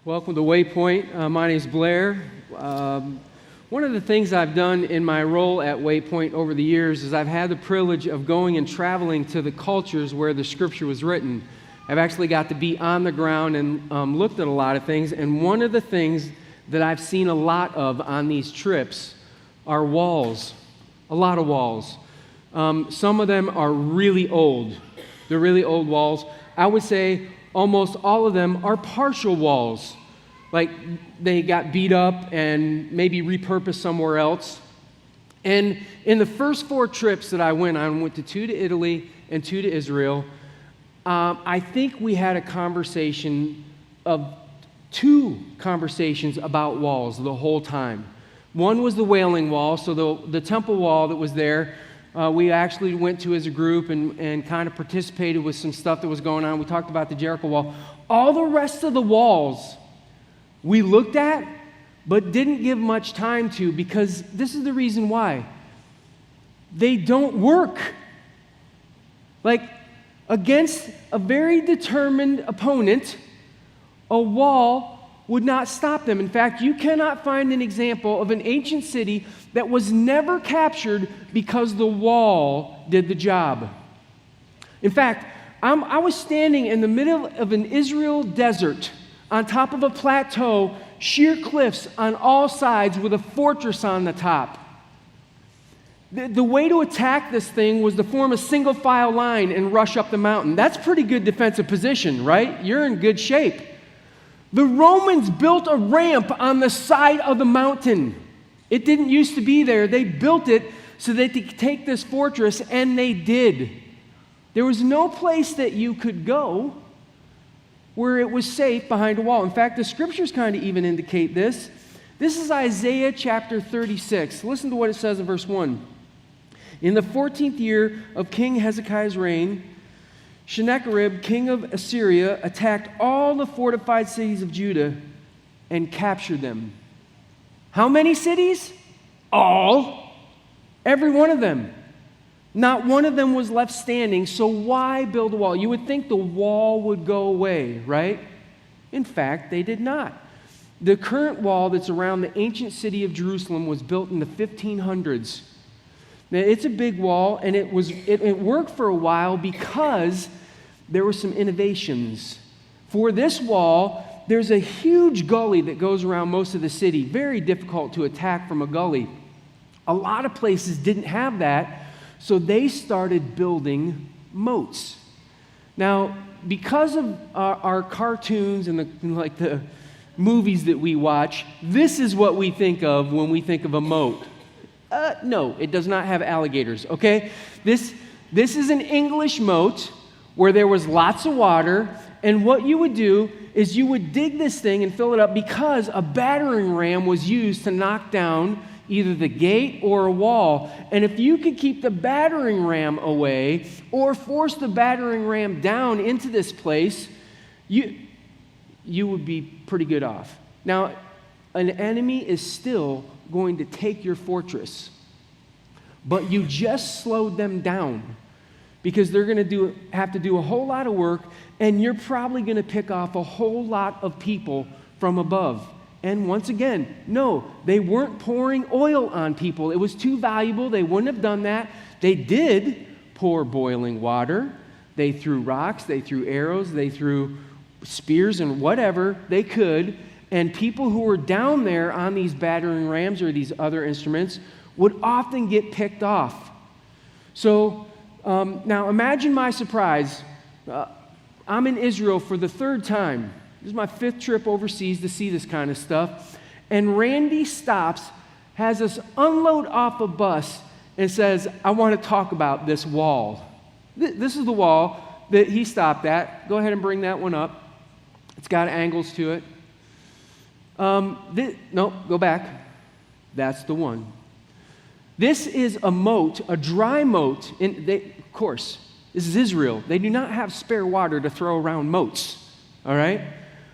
Welcome to Waypoint. My name is Blair. One of the things I've done in my role at Waypoint over the years is I've had the privilege of going and traveling to the cultures where the Scripture was written. I've actually got to be on the ground and looked at a lot of things, and one of the things that I've seen a lot of on these trips are walls, a lot of walls. Some of them are really old. They're really old walls. I would say almost all of them are partial walls, like they got beat up and maybe repurposed somewhere else. And in the first 4 trips that I went on, went to 2 to Italy and 2 to Israel, I think we had a conversation of 2 conversations about walls the whole time. One was the Wailing Wall, so the temple wall that was there. We actually went to as a group and kind of participated with some stuff that was going on. We talked about the Jericho Wall. All the rest of the walls we looked at, but didn't give much time to, because this is the reason why. They don't work. Like, against a very determined opponent, a wall would not stop them. In fact, you cannot find an example of an ancient city that was never captured because the wall did the job. In fact, I was standing in the middle of an Israel desert on top of a plateau, sheer cliffs on all sides with a fortress on the top. The way to attack this thing was to form a single file line and rush up the mountain. That's pretty good defensive position, right? You're in good shape. The Romans built a ramp on the side of the mountain. It didn't used to be there. They built it so that they could take this fortress, and they did. There was no place that you could go where it was safe behind a wall. In fact, the scriptures kind of even indicate this. This is Isaiah chapter 36. Listen to what it says in verse 1. In the 14th year of King Hezekiah's reign, Sennacherib, king of Assyria, attacked all the fortified cities of Judah and captured them. How many cities? All. Every one of them. Not one of them was left standing, so why build a wall? You would think the wall would go away, right? In fact, they did not. The current wall that's around the ancient city of Jerusalem was built in the 1500s. Now, it's a big wall, and it worked for a while because there were some innovations. For this wall, there's a huge gully that goes around most of the city. Very difficult to attack from a gully. A lot of places didn't have that, so they started building moats. Now, because of our cartoons and the movies that we watch, this is what we think of when we think of a moat. No, it does not have alligators, okay? This is an English moat where there was lots of water, and what you would do is you would dig this thing and fill it up because a battering ram was used to knock down either the gate or a wall. And if you could keep the battering ram away or force the battering ram down into this place, you would be pretty good off. Now, an enemy is still going to take your fortress, but you just slowed them down because they're going to have to do a whole lot of work, and you're probably going to pick off a whole lot of people from above. And once again, no, they weren't pouring oil on people. It was too valuable. They wouldn't have done that. They did pour boiling water. They threw rocks. They threw arrows. They threw spears and whatever they could. And people who were down there on these battering rams or these other instruments would often get picked off. So now imagine my surprise. I'm in Israel for the 3rd time. This is my 5th trip overseas to see this kind of stuff. And Randy stops, has us unload off a bus, and says, I want to talk about this wall. This is the wall that he stopped at. Go ahead and bring that one up. It's got angles to it. No, go back. That's the one. This is a moat, a dry moat. Of course, this is Israel. They do not have spare water to throw around moats, all right?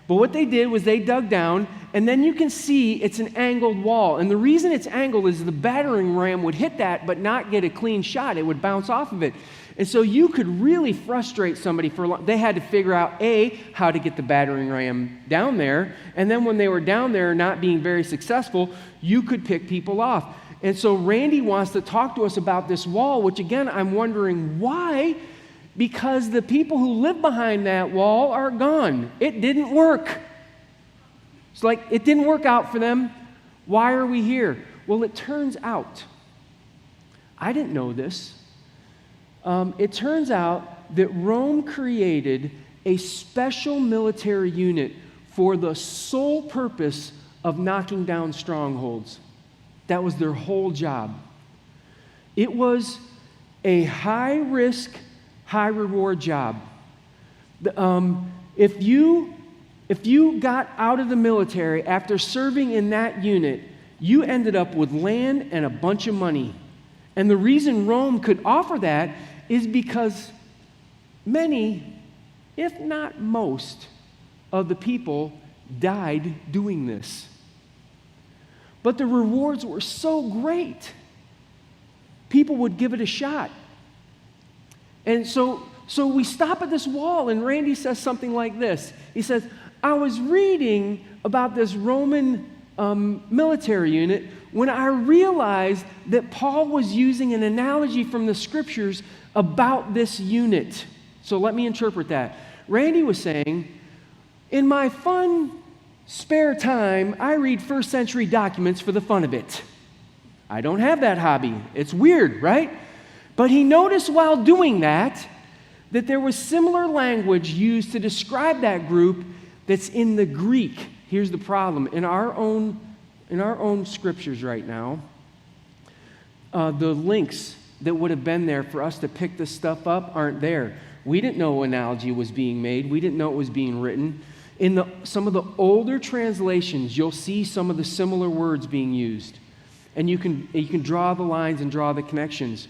But what they did was they dug down, and then you can see it's an angled wall. And the reason it's angled is the battering ram would hit that but not get a clean shot. It would bounce off of it. And so you could really frustrate somebody for a long. They had to figure out, A, how to get the battering ram down there, and then when they were down there not being very successful, you could pick people off. And so Randy wants to talk to us about this wall, which again, I'm wondering why, because the people who live behind that wall are gone. It didn't work. It's like it didn't work out for them. Why are we here? Well, it turns out, I didn't know this, it turns out that Rome created a special military unit for the sole purpose of knocking down strongholds. That was their whole job. It was a high-risk, high-reward job. If you got out of the military after serving in that unit, you ended up with land and a bunch of money. And the reason Rome could offer that is because many, if not most, of the people died doing this. But the rewards were so great, people would give it a shot. And so we stop at this wall, and Randy says something like this. He says, I was reading about this Roman military unit when I realized that Paul was using an analogy from the scriptures about this unit. So let me interpret that. Randy was saying, in my fun spare time, I read first century documents for the fun of it. I don't have that hobby. It's weird, right? But he noticed while doing that there was similar language used to describe that group that's in the Greek. Here's the problem. In our own scriptures right now, the links that would have been there for us to pick this stuff up aren't there. We didn't know analogy was being made. We didn't know it was being written. In some of the older translations, you'll see some of the similar words being used. And you can draw the lines and draw the connections.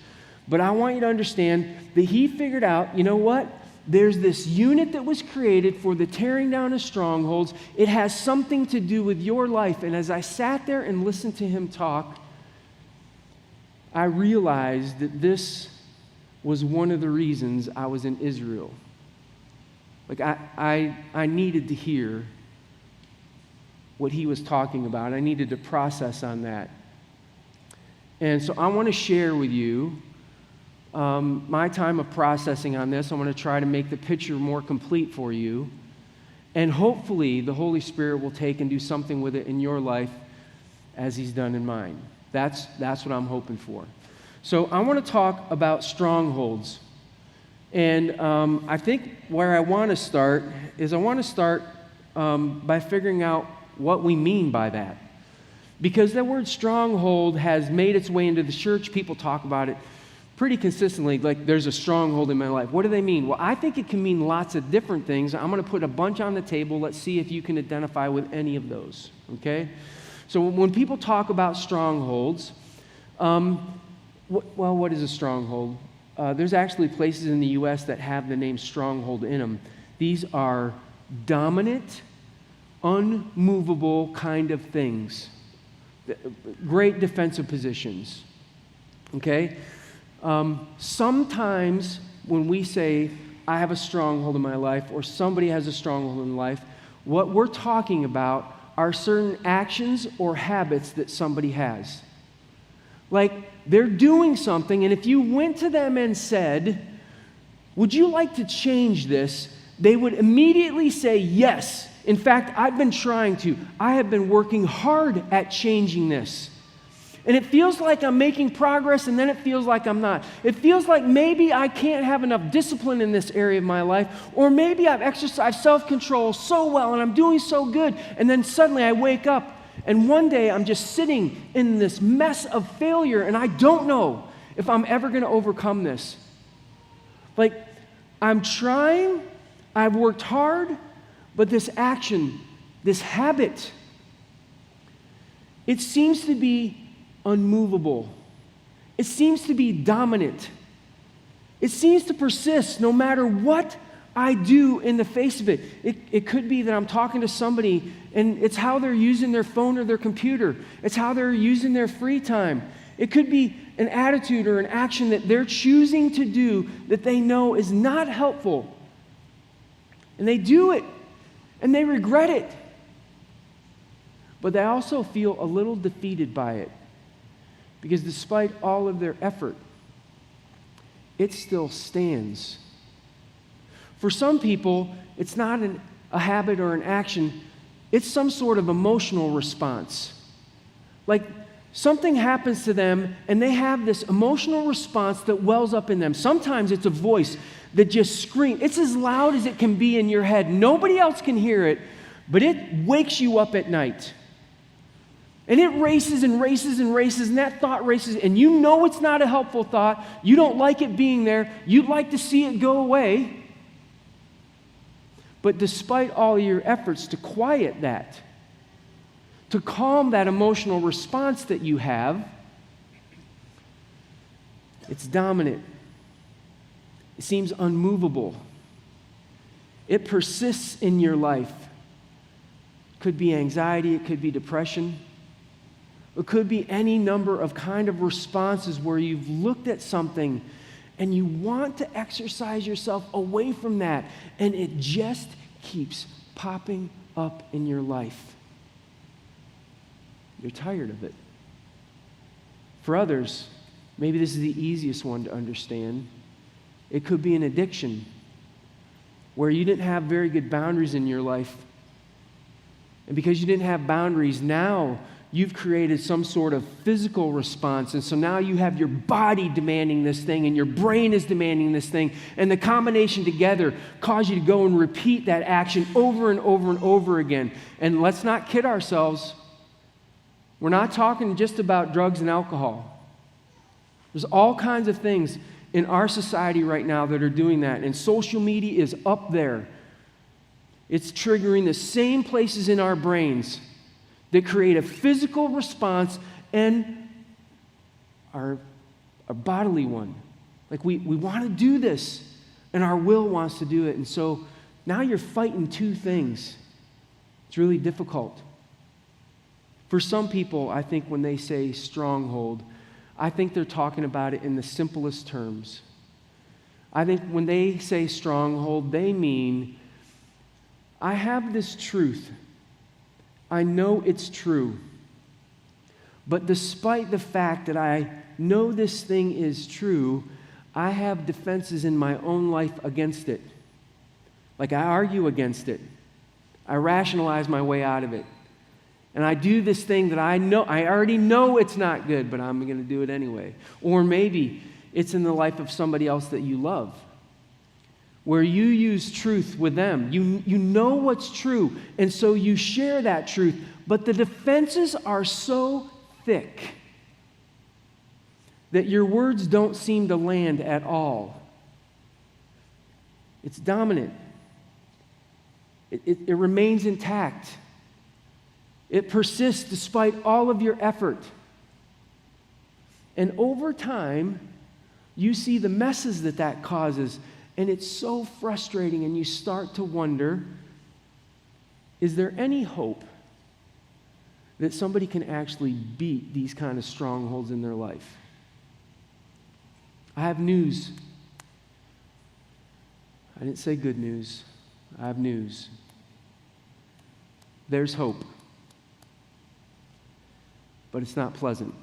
But I want you to understand that he figured out, you know what? There's this unit that was created for the tearing down of strongholds. It has something to do with your life. And as I sat there and listened to him talk, I realized that this was one of the reasons I was in Israel. Like I needed to hear what he was talking about. I needed to process on that. And so I want to share with you my time of processing on this. I want to try to make the picture more complete for you. And hopefully the Holy Spirit will take and do something with it in your life as he's done in mine. That's what I'm hoping for. So I want to talk about strongholds. And I think where I want to start is by figuring out what we mean by that. Because that word stronghold has made its way into the church. People talk about it pretty consistently, like there's a stronghold in my life. What do they mean? Well, I think it can mean lots of different things. I'm going to put a bunch on the table. Let's see if you can identify with any of those, okay? So when people talk about strongholds, what is a stronghold? There's actually places in the U.S. that have the name Stronghold in them. These are dominant, unmovable kind of things. Great defensive positions, okay? Sometimes when we say, I have a stronghold in my life, or somebody has a stronghold in life, what we're talking about are certain actions or habits that somebody has. Like, they're doing something, and if you went to them and said, would you like to change this? They would immediately say, yes. In fact, I've been trying to. I have been working hard at changing this. And it feels like I'm making progress, and then it feels like I'm not. It feels like maybe I can't have enough discipline in this area of my life, or maybe I've exercised self-control so well and I'm doing so good, and then suddenly I wake up, and one day I'm just sitting in this mess of failure, and I don't know if I'm ever going to overcome this. Like, I'm trying, I've worked hard, but this action, this habit, it seems to be unmovable. It seems to be dominant. It seems to persist no matter what I do in the face of it. It could be that I'm talking to somebody and it's how they're using their phone or their computer. It's how they're using their free time. It could be an attitude or an action that they're choosing to do that they know is not helpful. And they do it, and they regret it. But they also feel a little defeated by it, because despite all of their effort, it still stands. For some people, it's not a habit or an action, it's some sort of emotional response. Like something happens to them, and they have this emotional response that wells up in them. Sometimes it's a voice that just screams. It's as loud as it can be in your head. Nobody else can hear it, but it wakes you up at night. And it races and races and races, and that thought races, and you know it's not a helpful thought. You don't like it being there. You'd like to see it go away. But despite all your efforts to quiet that, to calm that emotional response that you have, it's dominant. It seems unmovable. It persists in your life. It could be anxiety, it could be depression. It could be any number of kind of responses where you've looked at something and you want to exercise yourself away from that, and it just keeps popping up in your life. You're tired of it. For others, maybe this is the easiest one to understand. It could be an addiction where you didn't have very good boundaries in your life. And because you didn't have boundaries, now you've created some sort of physical response. And so now you have your body demanding this thing, and your brain is demanding this thing. And the combination together cause you to go and repeat that action over and over and over again. And let's not kid ourselves. We're not talking just about drugs and alcohol. There's all kinds of things in our society right now that are doing that. And social media is up there. It's triggering the same places in our brains that create a physical response and our bodily one. Like we want to do this, and our will wants to do it. And so now you're fighting two things. It's really difficult. For some people, I think when they say stronghold, I think they're talking about it in the simplest terms. I think when they say stronghold, they mean, I have this truth. I know it's true. But despite the fact that I know this thing is true, I have defenses in my own life against it. Like I argue against it. I rationalize my way out of it. And I do this thing that I already know it's not good, but I'm going to do it anyway. Or maybe it's in the life of somebody else that you love, where you use truth with them. You know what's true, and so you share that truth, but the defenses are so thick that your words don't seem to land at all. It's dominant. It remains intact. It persists despite all of your effort. And over time, you see the messes that causes, and it's so frustrating, and you start to wonder, is there any hope that somebody can actually beat these kind of strongholds in their life? I have news. I didn't say good news. I have news. There's hope. But it's not pleasant.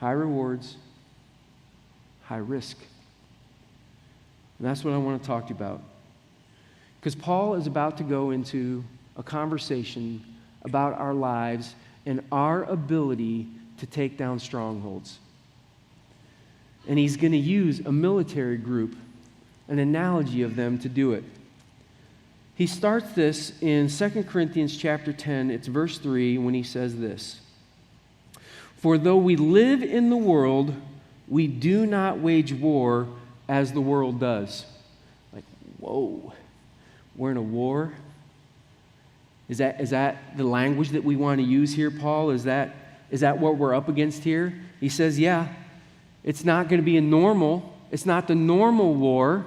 High rewards, high risk. And that's what I want to talk to you about. Because Paul is about to go into a conversation about our lives and our ability to take down strongholds. And he's going to use a military group, an analogy of them to do it. He starts this in 2 Corinthians chapter 10, it's verse 3, when he says this. For though we live in the world, we do not wage war as the world does. Like, whoa, we're in a war? Is that the language that we want to use here, Paul? Is that what we're up against here? He says, yeah, it's not going to be it's not the normal war.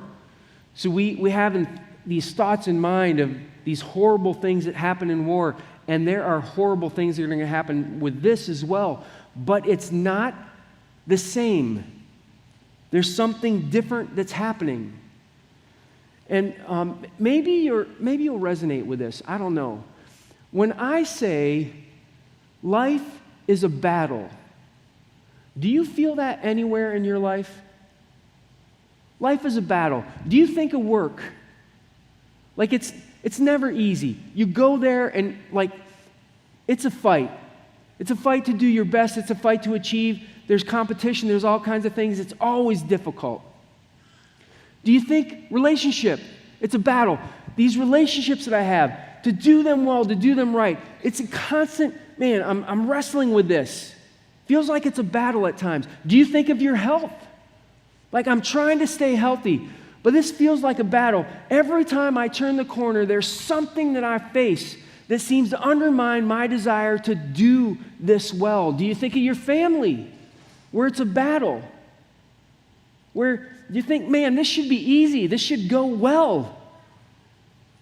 So we have these thoughts in mind of these horrible things that happen in war, and there are horrible things that are going to happen with this as well. But it's not the same. There's something different that's happening. And maybe you'll resonate with this. I don't know. When I say life is a battle, do you feel that anywhere in your life? Life is a battle. Do you think of work? Like it's never easy. You go there and like it's a fight. It's a fight to do your best. It's a fight to achieve. There's competition. There's all kinds of things. It's always difficult. Do you think relationship? It's a battle. These relationships that I have, to do them well, to do them right, it's a constant, man, I'm wrestling with this. Feels like it's a battle at times. Do you think of your health? Like I'm trying to stay healthy, but this feels like a battle. Every time I turn the corner, there's something that I face that seems to undermine my desire to do this well. Do you think of your family, where it's a battle? Where you think, man, this should be easy, this should go well.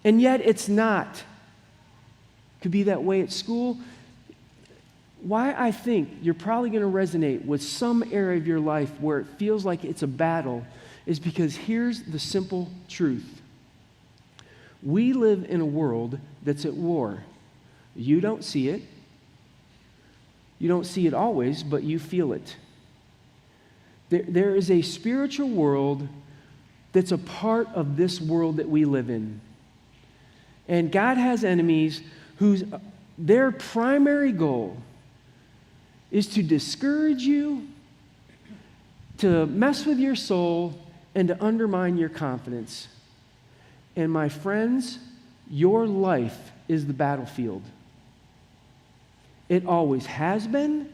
And yet it's not. Could be that way at school. Why I think you're probably going to resonate with some area of your life where it feels like it's a battle is because here's the simple truth. We live in a world that's at war. You don't see it. You don't see it always, but you feel it. There is a spiritual world that's a part of this world that we live in. And God has enemies whose their primary goal is to discourage you, to mess with your soul, and to undermine your confidence. And my friends, your life is the battlefield. It always has been.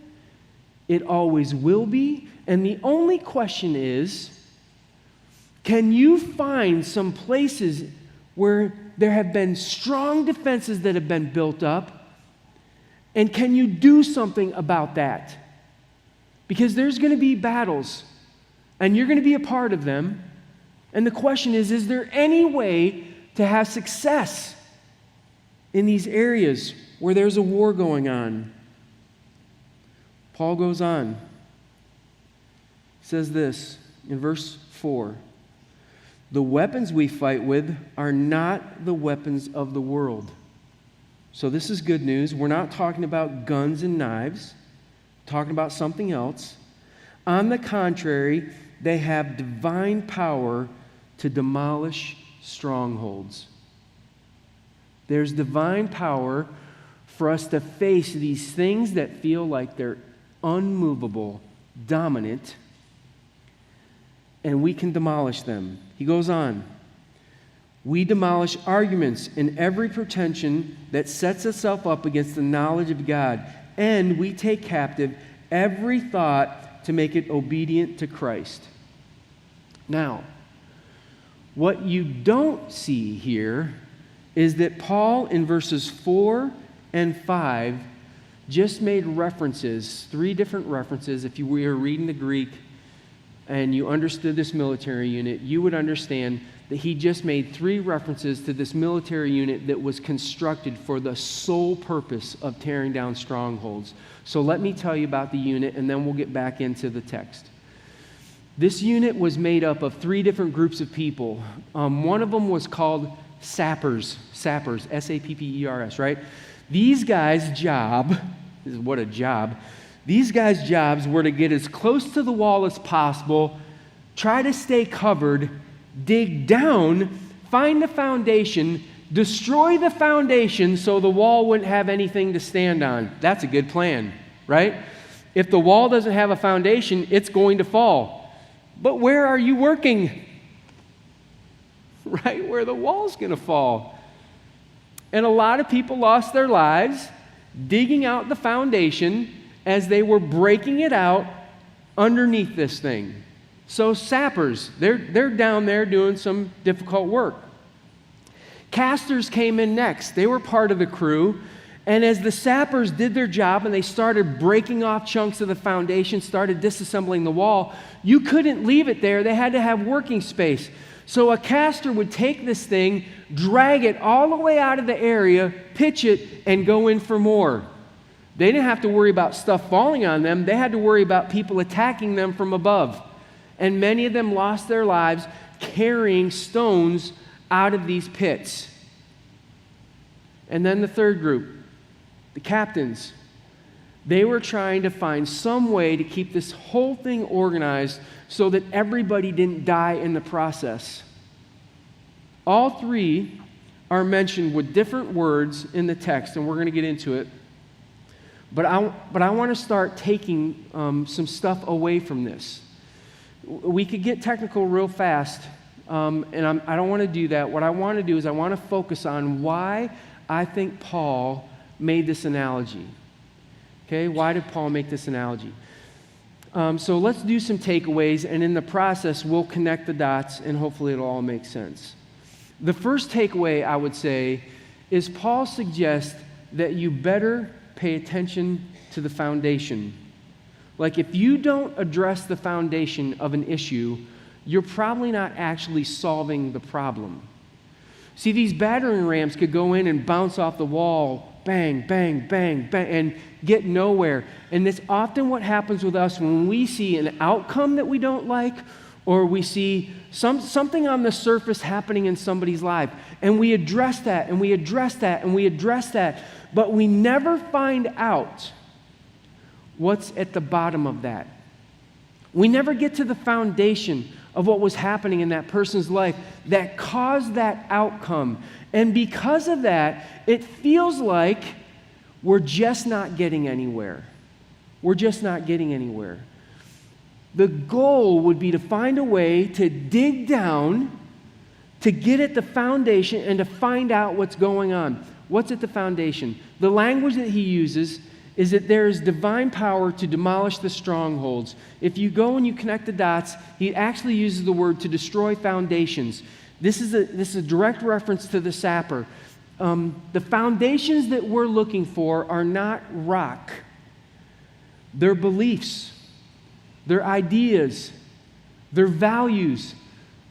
It always will be. And the only question is, can you find some places where there have been strong defenses that have been built up? And can you do something about that? Because there's going to be battles, and you're going to be a part of them. And the question is there any way to have success in these areas where there's a war going on? Paul goes on. He says this in verse 4. The weapons we fight with are not the weapons of the world. So this is good news. We're not talking about guns and knives, talking about something else. On the contrary, they have divine power to demolish strongholds. There's divine power for us to face these things that feel like they're unmovable, dominant, and we can demolish them. He goes on. We demolish arguments and every pretension that sets itself up against the knowledge of God, and we take captive every thought to make it obedient to Christ. Now, what you don't see here is that Paul in verses 4 and 5 just made references, 3 different references. If you were reading the Greek and you understood this military unit, you would understand that he just made 3 references to this military unit that was constructed for the sole purpose of tearing down strongholds. So let me tell you about the unit, and then we'll get back into the text. This unit was made up of 3 different groups of people. One of them was called Sappers, S-A-P-P-E-R-S, right? These guys' job, what a job, these guys' jobs were to get as close to the wall as possible, try to stay covered, dig down, find the foundation, destroy the foundation so the wall wouldn't have anything to stand on. That's a good plan, right? If the wall doesn't have a foundation, it's going to fall. But where are you working? Right where the wall's going to fall. And a lot of people lost their lives digging out the foundation as they were breaking it out underneath this thing. So sappers, they're down there doing some difficult work. Casters came in next. They were part of the crew. And as the sappers did their job and they started breaking off chunks of the foundation, started disassembling the wall, you couldn't leave it there. They had to have working space. So a caster would take this thing, drag it all the way out of the area, pitch it, and go in for more. They didn't have to worry about stuff falling on them. They had to worry about people attacking them from above. And many of them lost their lives carrying stones out of these pits. And then the third group, the captains. They were trying to find some way to keep this whole thing organized so that everybody didn't die in the process. All three are mentioned with different words in the text, and we're going to get into it. But I want to start taking some stuff away from this. We could get technical real fast, and I don't want to do that. What I want to do is I want to focus on why I think Paul made this analogy. Okay, why did Paul make this analogy? So let's do some takeaways, and in the process, we'll connect the dots, and hopefully it'll all make sense. The first takeaway, I would say, is Paul suggests that you better pay attention to the foundation. Like, if you don't address the foundation of an issue, you're probably not actually solving the problem. See, these battering rams could go in and bounce off the wall, bang, bang, bang, bang, and get nowhere. And that's often what happens with us when we see an outcome that we don't like, or we see something on the surface happening in somebody's life. And we address that, and we address that, and we address that. But we never find out what's at the bottom of that. We never get to the foundation of what was happening in that person's life that caused that outcome. And because of that, it feels like we're just not getting anywhere. We're just not getting anywhere. The goal would be to find a way to dig down, to get at the foundation, and to find out what's going on. What's at the foundation? The language that he uses is that there is divine power to demolish the strongholds. If you go and you connect the dots, he actually uses the word to destroy foundations. This is a direct reference to the sapper. The foundations that we're looking for are not rock. They're beliefs, they're ideas, they're values,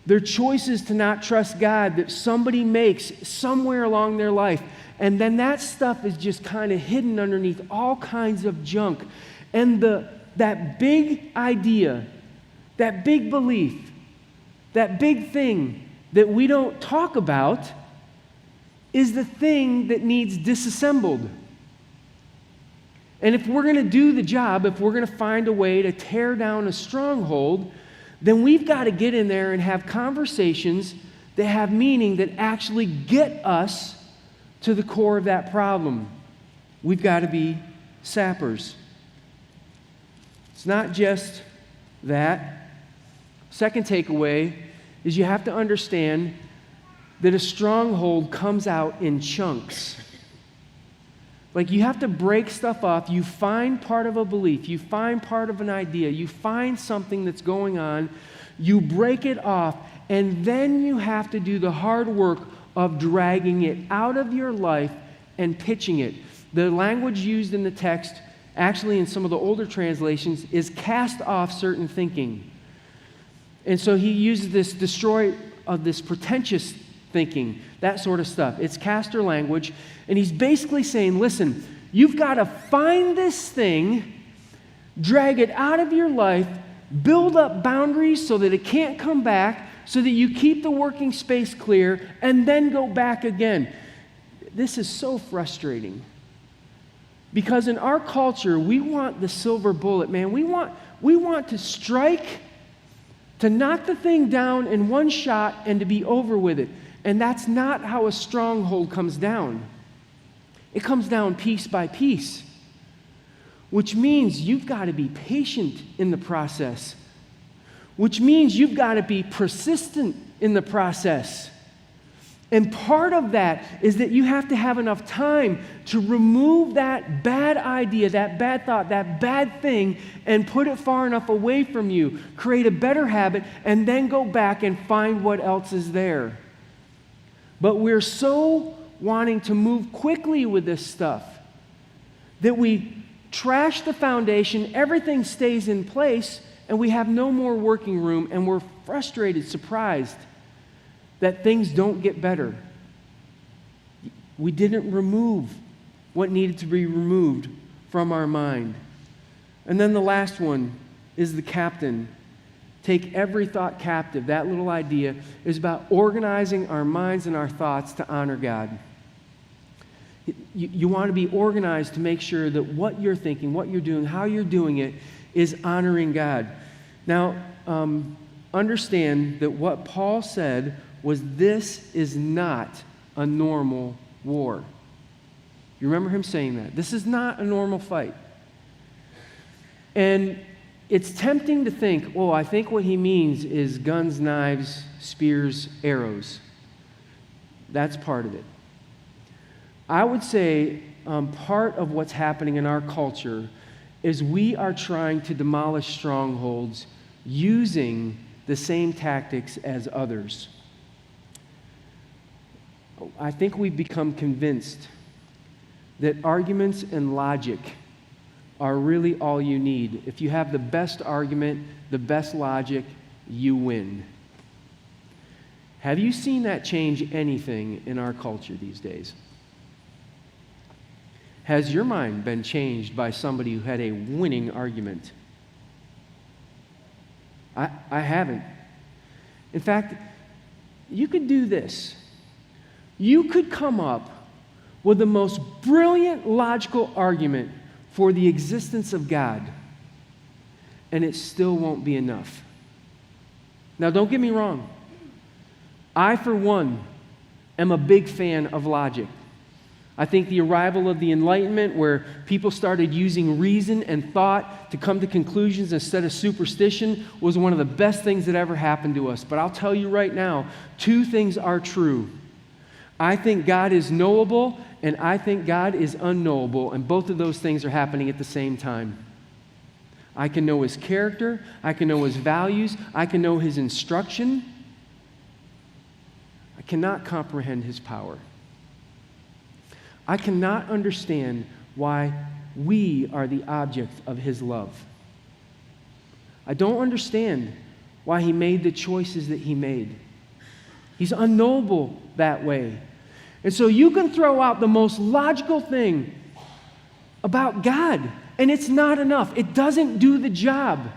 they're choices to not trust God that somebody makes somewhere along their life. And then that stuff is just kind of hidden underneath all kinds of junk. And that big idea, that big belief, that big thing that we don't talk about is the thing that needs disassembled. And if we're going to do the job, if we're going to find a way to tear down a stronghold, then we've got to get in there and have conversations that have meaning, that actually get us to the core of that problem. We've got to be sappers. It's not just that. Second takeaway is you have to understand that a stronghold comes out in chunks. Like, you have to break stuff off. You find part of a belief. You find part of an idea. You find something that's going on. You break it off. And then you have to do the hard work of dragging it out of your life and pitching it. The language used in the text, actually in some of the older translations, is cast off certain thinking. And so he uses this this pretentious thinking, that sort of stuff. It's caster language. And he's basically saying, listen, you've got to find this thing, drag it out of your life, build up boundaries so that it can't come back, so that you keep the working space clear, and then go back again. This is so frustrating. Because in our culture, we want the silver bullet, man. We want to strike, to knock the thing down in one shot and to be over with it. And that's not how a stronghold comes down. It comes down piece by piece, which means you've got to be patient in the process, which means you've got to be persistent in the process. And part of that is that you have to have enough time to remove that bad idea, that bad thought, that bad thing, and put it far enough away from you, create a better habit, and then go back and find what else is there. But we're so wanting to move quickly with this stuff that we trash the foundation, everything stays in place, and we have no more working room, and we're frustrated, surprised. that things don't get better. We didn't remove what needed to be removed from our mind. And then the last one is the captain. Take every thought captive. That little idea is about organizing our minds and our thoughts to honor God. You want to be organized to make sure that what you're thinking, what you're doing, how you're doing it is honoring God. Now, understand that what Paul said was this is not a normal war. You remember him saying that? This is not a normal fight. And it's tempting to think, oh, I think what he means is guns, knives, spears, arrows. That's part of it. I would say part of what's happening in our culture is we are trying to demolish strongholds using the same tactics as others. I think we've become convinced that arguments and logic are really all you need. If you have the best argument, the best logic, you win. Have you seen that change anything in our culture these days? Has your mind been changed by somebody who had a winning argument? I haven't. In fact, you could do this. You could come up with the most brilliant logical argument for the existence of God, and it still won't be enough. Now, don't get me wrong. I, for one, am a big fan of logic. I think the arrival of the Enlightenment, where people started using reason and thought to come to conclusions instead of superstition, was one of the best things that ever happened to us. But I'll tell you right now, two things are true. I think God is knowable, and I think God is unknowable, and both of those things are happening at the same time. I can know His character, I can know His values, I can know His instruction. I cannot comprehend His power. I cannot understand why we are the object of His love. I don't understand why He made the choices that He made. He's unknowable that way. And so you can throw out the most logical thing about God, and it's not enough. It doesn't do the job.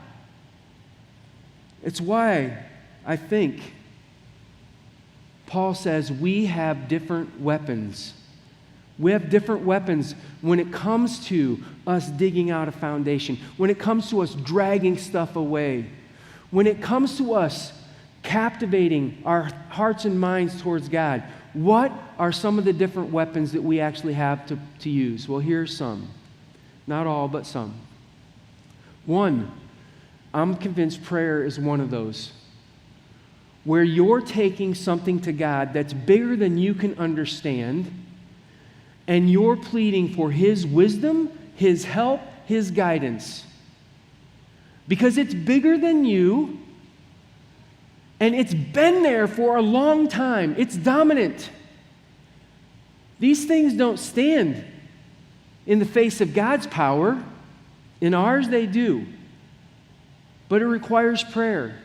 It's why I think Paul says we have different weapons. We have different weapons when it comes to us digging out a foundation, when it comes to us dragging stuff away, when it comes to us captivating our hearts and minds towards God. What are some of the different weapons that we actually have to use? Well, here's some. Not all, but some. One, I'm convinced prayer is one of those. Where you're taking something to God that's bigger than you can understand, and you're pleading for His wisdom, His help, His guidance. Because it's bigger than you, and it's been there for a long time. It's dominant. These things don't stand in the face of God's power. In ours, they do. But it requires prayer.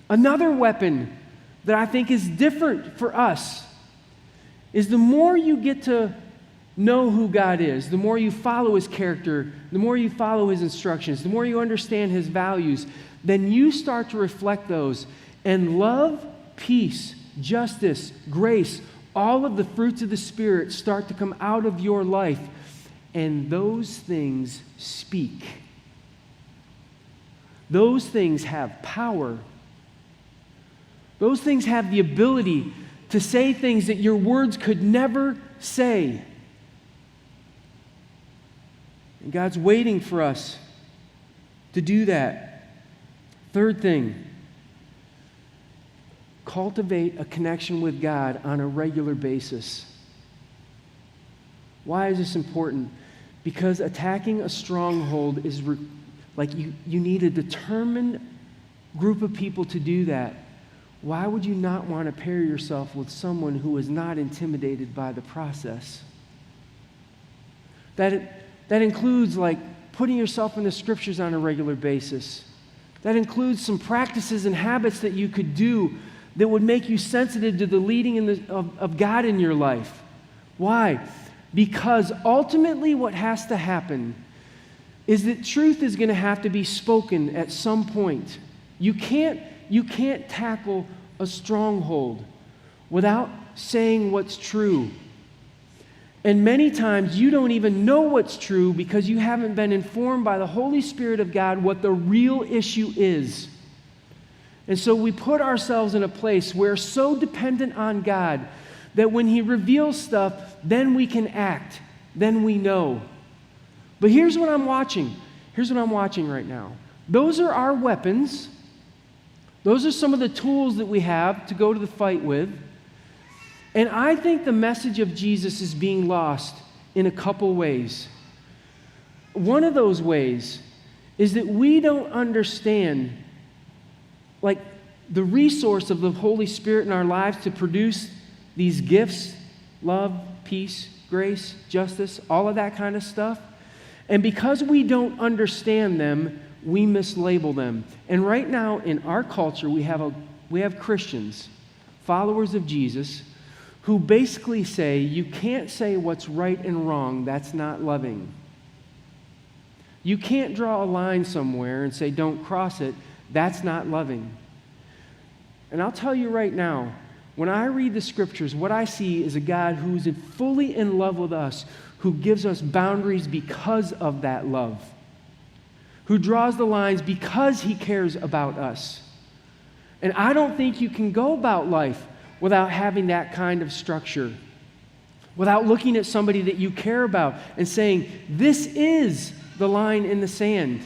Another weapon that I think is different for us is the more you get to know who God is, the more you follow His character, the more you follow His instructions, the more you understand His values, then you start to reflect those. And love, peace, justice, grace, all of the fruits of the Spirit start to come out of your life. And those things speak. Those things have power. Those things have the ability to say things that your words could never say. And God's waiting for us to do that. Third thing, cultivate a connection with God on a regular basis. Why is this important? Because attacking a stronghold is you need a determined group of people to do that. Why would you not want to pair yourself with someone who is not intimidated by the process? That includes putting yourself in the Scriptures on a regular basis. That includes some practices and habits that you could do that would make you sensitive to the leading of God in your life. Why? Because ultimately what has to happen is that truth is going to have to be spoken at some point. You can't tackle a stronghold without saying what's true. And many times you don't even know what's true because you haven't been informed by the Holy Spirit of God what the real issue is. And so we put ourselves in a place where we're so dependent on God that when He reveals stuff, then we can act, then we know. But here's what I'm watching. Here's what I'm watching right now. Those are our weapons. Those are some of the tools that we have to go to the fight with. And I think the message of Jesus is being lost in a couple ways. One of those ways is that we don't understand, like, the resource of the Holy Spirit in our lives to produce these gifts, love, peace, grace, justice, all of that kind of stuff. And because we don't understand them, we mislabel them. And right now in our culture, we have Christians, followers of Jesus, who basically say, you can't say what's right and wrong, that's not loving. You can't draw a line somewhere and say, don't cross it, that's not loving. And I'll tell you right now, when I read the scriptures, what I see is a God who's fully in love with us, who gives us boundaries because of that love, who draws the lines because He cares about us. And I don't think you can go about life without having that kind of structure, without looking at somebody that you care about and saying, this is the line in the sand.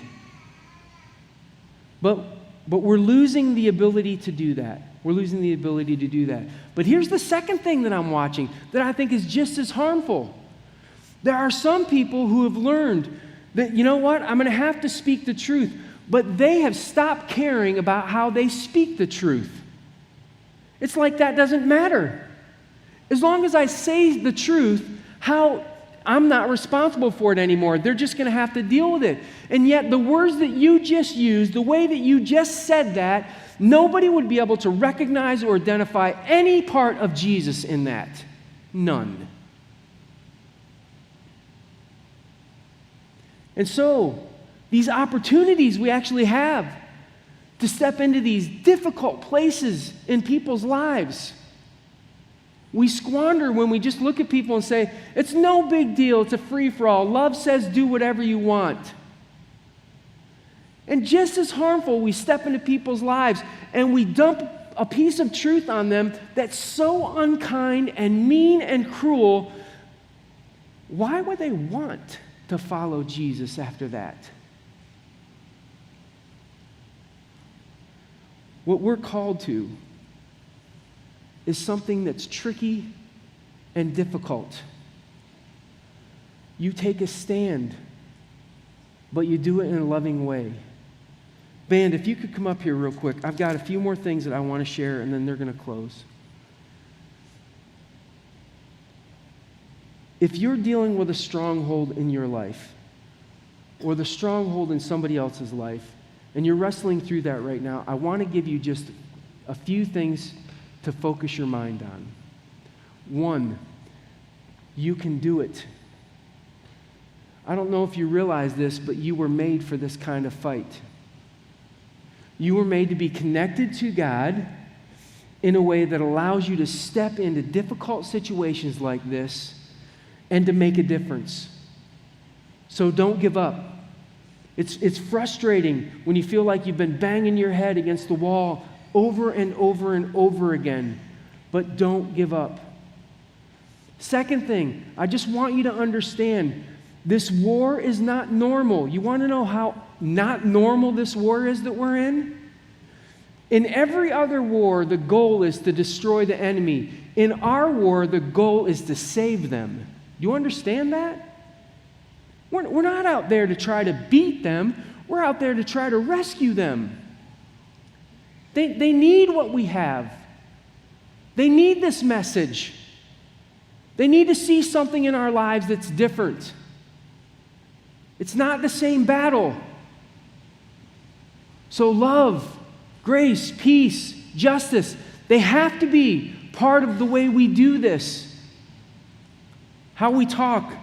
But we're losing the ability to do that. We're losing the ability to do that. But here's the second thing that I'm watching that I think is just as harmful. There are some people who have learned that, you know what, I'm going to have to speak the truth, but they have stopped caring about how they speak the truth. It's like that doesn't matter. As long as I say the truth, I'm not responsible for it anymore. They're just going to have to deal with it. And yet the words that you just used, the way that you just said that, nobody would be able to recognize or identify any part of Jesus in that. None. And so, these opportunities we actually have to step into these difficult places in people's lives, we squander when we just look at people and say, it's no big deal, it's a free-for-all. Love says do whatever you want. And just as harmful, we step into people's lives and we dump a piece of truth on them that's so unkind and mean and cruel. Why would they want to follow Jesus after that? What we're called to is something that's tricky and difficult. You take a stand, but you do it in a loving way. Band, if you could come up here real quick. I've got a few more things that I want to share, and then they're going to close. If you're dealing with a stronghold in your life, or the stronghold in somebody else's life, and you're wrestling through that right now, I want to give you just a few things to focus your mind on. One, you can do it. I don't know if you realize this, but you were made for this kind of fight. You were made to be connected to God in a way that allows you to step into difficult situations like this and to make a difference. So don't give up. It's frustrating when you feel like you've been banging your head against the wall over and over and over again, but don't give up. Second thing, I just want you to understand, this war is not normal. You want to know how not normal this war is that we're in? In every other war, the goal is to destroy the enemy. In our war, the goal is to save them. Do you understand that? We're not out there to try to beat them. We're out there to try to rescue them. They need what we have. They need this message. They need to see something in our lives that's different. It's not the same battle. So love, grace, peace, justice, They have to be part of the way we do this. How we talk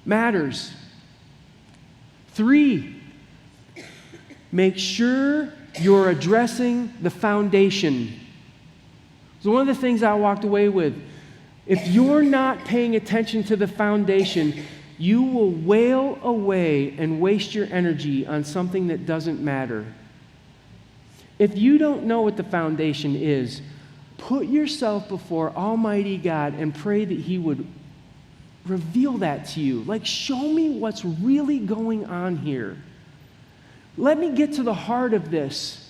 matters. 3, make sure you're addressing the foundation. So one of the things I walked away with, if you're not paying attention to the foundation, you will wail away and waste your energy on something that doesn't matter. If you don't know what the foundation is, put yourself before Almighty God and pray that He would reveal that to you. Like, show me what's really going on here. Let me get to the heart of this,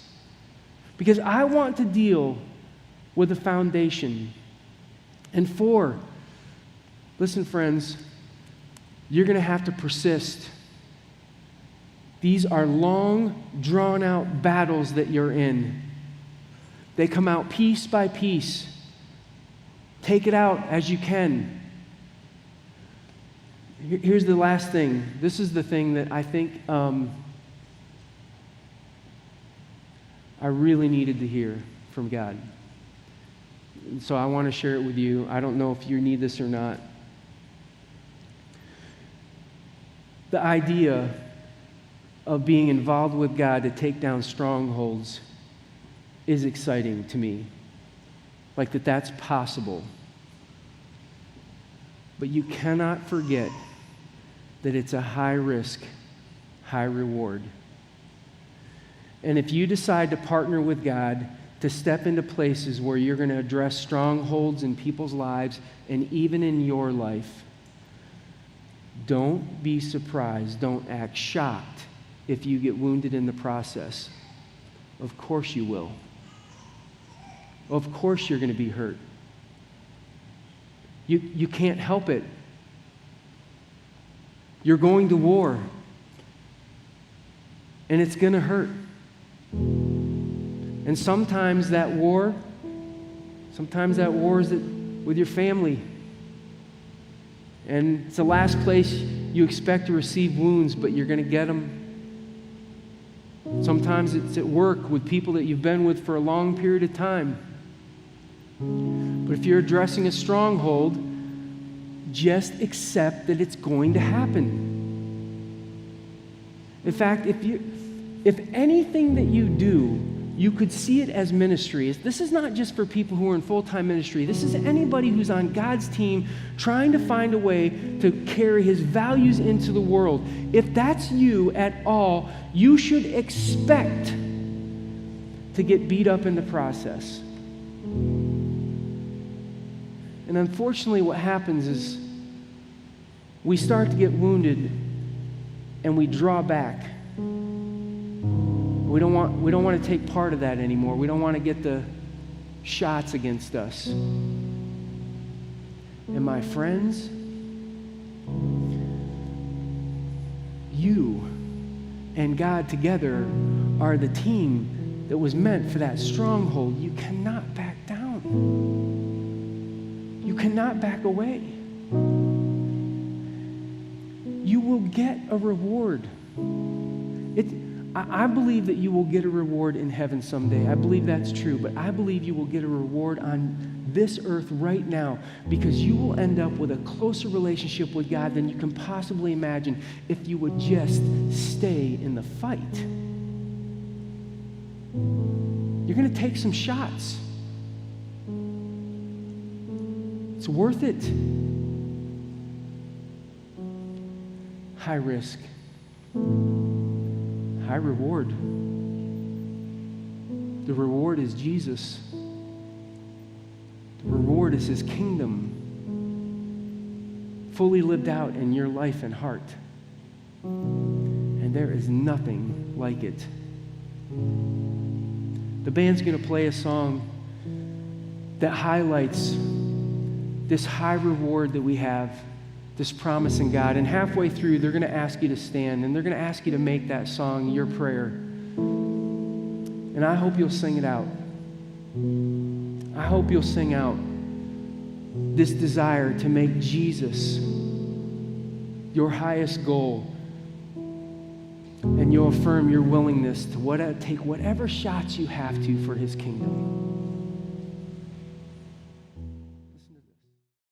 because I want to deal with the foundation. And 4, listen, friends, you're going to have to persist. These are long, drawn-out battles that you're in. They come out piece by piece. Take it out as you can. Here's the last thing. This is the thing that I think I really needed to hear from God. So I want to share it with you. I don't know if you need this or not. The idea of being involved with God to take down strongholds is exciting to me. Like that's possible. But you cannot forget that it's a high risk, high reward. And if you decide to partner with God to step into places where you're going to address strongholds in people's lives and even in your life, don't be surprised, don't act shocked if you get wounded in the process. Of course you will. Of course you're going to be hurt. You can't help it. You're going to war. And it's going to hurt. And sometimes that war is with your family. And it's the last place you expect to receive wounds, but you're going to get them. Sometimes it's at work with people that you've been with for a long period of time. But if you're addressing a stronghold, just accept that it's going to happen. In fact, if anything that you do, you could see it as ministry. This is not just for people who are in full-time ministry. This is anybody who's on God's team trying to find a way to carry His values into the world. If that's you at all, you should expect to get beat up in the process. And unfortunately, what happens is we start to get wounded and we draw back. We don't want to take part of that anymore. We don't want to get the shots against us. And my friends, you and God together are the team that was meant for that stronghold. You cannot back down. You cannot back away. You will get a reward. I believe that you will get a reward in heaven someday. I believe that's true, but I believe you will get a reward on this earth right now, because you will end up with a closer relationship with God than you can possibly imagine if you would just stay in the fight. You're going to take some shots. It's worth it. High risk, high reward. The reward is Jesus. The reward is His kingdom, fully lived out in your life and heart. And there is nothing like it. The band's going to play a song that highlights this high reward that we have, this promise in God. And halfway through, they're going to ask you to stand, and they're going to ask you to make that song your prayer. And I hope you'll sing it out. I hope you'll sing out this desire to make Jesus your highest goal. And you'll affirm your willingness to take whatever shots you have to for His kingdom.